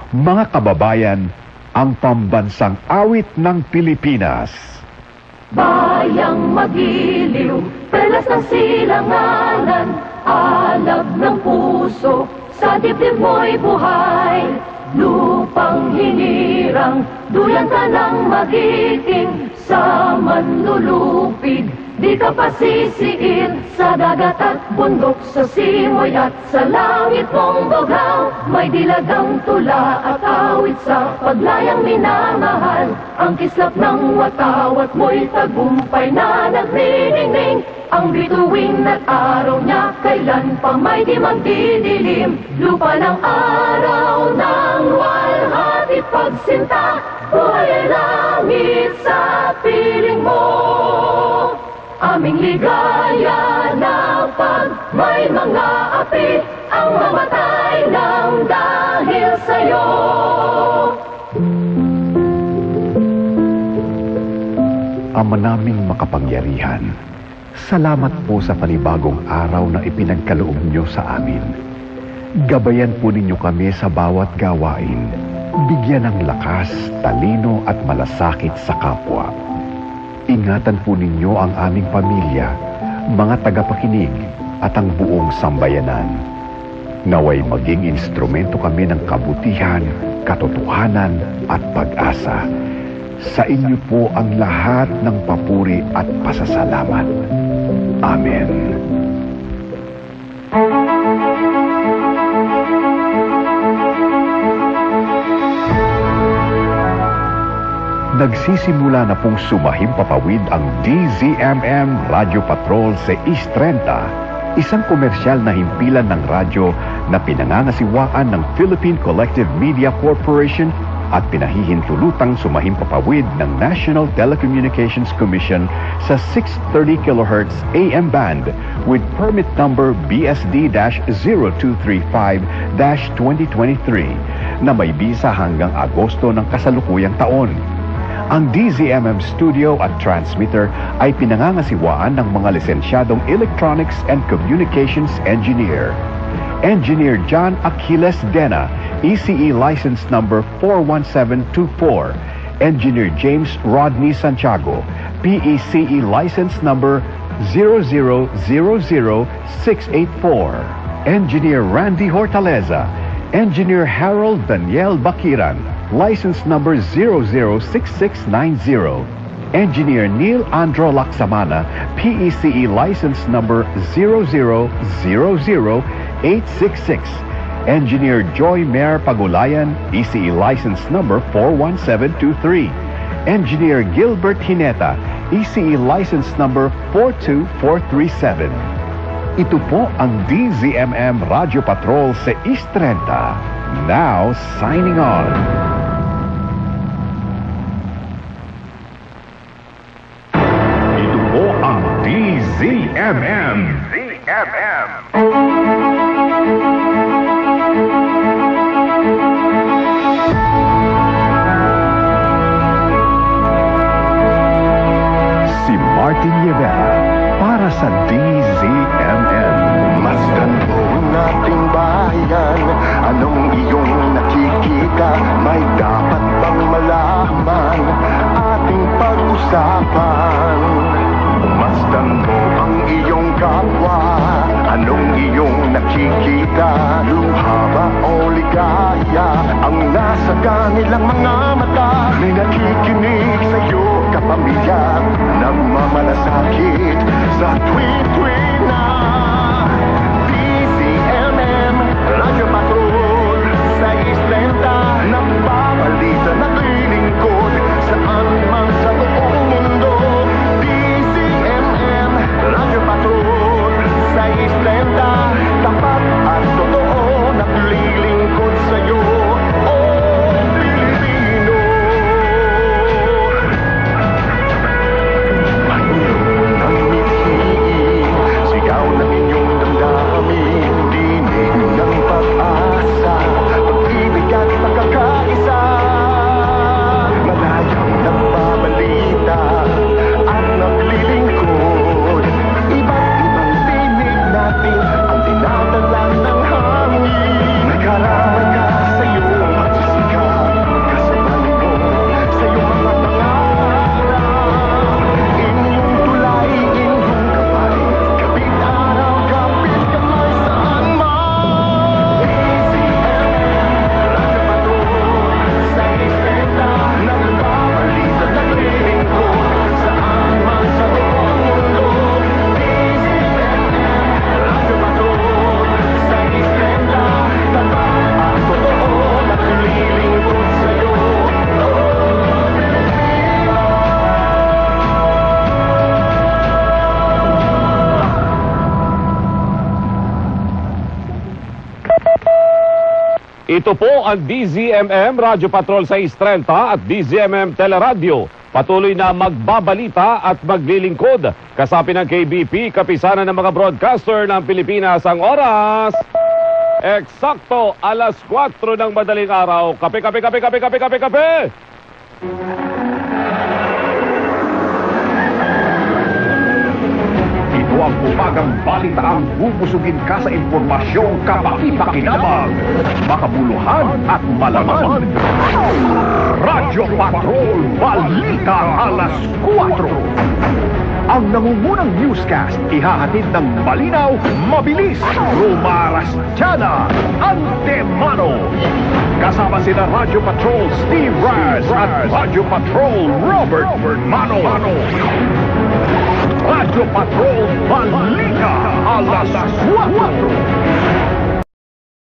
Mga kababayan, ang pambansang awit ng Pilipinas. Bayang magiliw, pelas ng silanganan, alab ng puso, sa dibdib mo'y buhay. Lupang hinirang, duyan ka ng magiting, sa manlulupig, di ka pasisiin. Sa dagat at bundok, sa simoy at sa langit mong bughaw, may dilagang tula at awit sa paglayang minamahal. Ang kislap ng watawat mo'y tagumpay na nagniningning. Ang bituin at araw niya kailan pa may di magdidilim. Lupa ng araw ng walhati pagsinta, buhay ay langit sa piling mo. Aming ligaya na pag may mga api, ang mamatay ng dahil sa'yo. Ama naming makapangyarihan, salamat po sa panibagong araw na ipinagkaloob niyo sa amin. Gabayan po ninyo kami sa bawat gawain. Bigyan ng lakas, talino at malasakit sa kapwa. Ingatan po ninyo ang aming pamilya, mga tagapakinig at ang buong sambayanan. Naway maging instrumento kami ng kabutihan, katotohanan at pag-asa. Sa inyo po ang lahat ng papuri at pasasalamat. Amen. Nagsisimula na pong sumahimpapawid ang DZMM Radio Patrol sa East 30, isang komersyal na himpilan ng radyo na pinangangasiwaan ng Philippine Collective Media Corporation at pinahihintulutang sumahimpapawid ng National Telecommunications Commission sa 630 kHz AM band with permit number BSD-0235-2023 na may bisa hanggang Agosto ng kasalukuyang taon. Ang DZMM studio at transmitter ay pinangangasiwaan ng mga lisensyadong Electronics and Communications Engineer. Engineer John Aquiles Dena, ECE license number 41724. Engineer James Rodney Santiago, PECE license number 0000684. Engineer Randy Hortaleza, Engineer Harold Daniel Bakiran, license number 006690. Engineer Neil Andro Laksamana, PECE license number 0000866. Engineer Joy Mayor Pagulayan, ECE license number 41723. Engineer Gilbert Hineta, ECE license number 42437. Ito po ang DZMM Radio Patrol sa East 30. Now signing on. Ito po ang DZMM. Si Martin Rivera para sa DZMM. Masdan mo ang ating bayan, anong iyong nakikita? May dapat bang malaman ating pag-usapan? Masdan mo ang iyong kapwa, anong iyong nakikita? Luha ba o ligaya ang nasa kanilang mga mata? May nakikinig sa'yo kapamilya, nagmamalasakit sa tuwing-tuwing na DZMM Radio Patrol sa Islenta, nagbabalita, naglilingkod saan man sa buong mundo. DZMM Radio Patrol sa Islenta, tapat at totoo, naglilingkod sa'yo, oh Pilipino. Mayroon ang Ito po ang DZMM Radyo Patrol 630 at DZMM Teleradio. Patuloy na magbabalita at maglilingkod. Kasapi ng KBP, kapisanan ng mga broadcaster ng Pilipinas ang oras. Eksakto, alas 4 ng madaling araw. Kape, kape, kape, kape, kape, kape, kape! Ito ang umagang balitaang bubusugin ka sa impormasyong kapaki-pakinabang, makabuluhan at malaman. Radyo Patrol Balita alas 4. Ang nangungunang newscast ihahatid ng malinaw, mabilis, Romaras Tiana, Antemano. Kasama sina Radyo Patrol Steve Raz at Radyo Patrol Robert Mano. Radyo Patrol Balita alas 4.